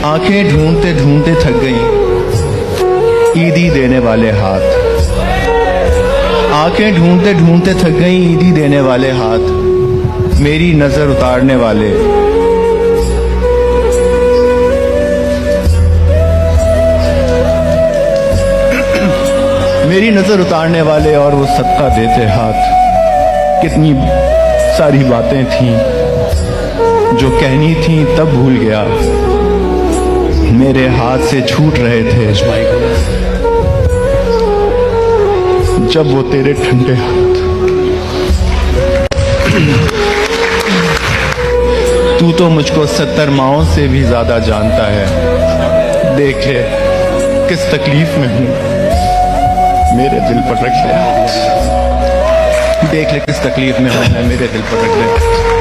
आंखें ढूंढते ढूंढते थक गईं ईदी देने वाले हाथ। आंखें ढूंढते ढूंढते थक गईं ईदी देने वाले हाथ। मेरी नजर उतारने वाले मेरी नजर उतारने वाले और वो सदका देते हाथ। कितनी सारी बातें थीं जो कहनी थीं तब भूल गया, मेरे हाथ से छूट रहे थे जब वो तेरे ठंडे हाथ। तू तो मुझको 70 माओं से भी ज्यादा जानता है। देख ले किस तकलीफ में हूं, मेरे दिल पर रख ले। देख ले किस तकलीफ में हूं, मेरे दिल पर रख ले।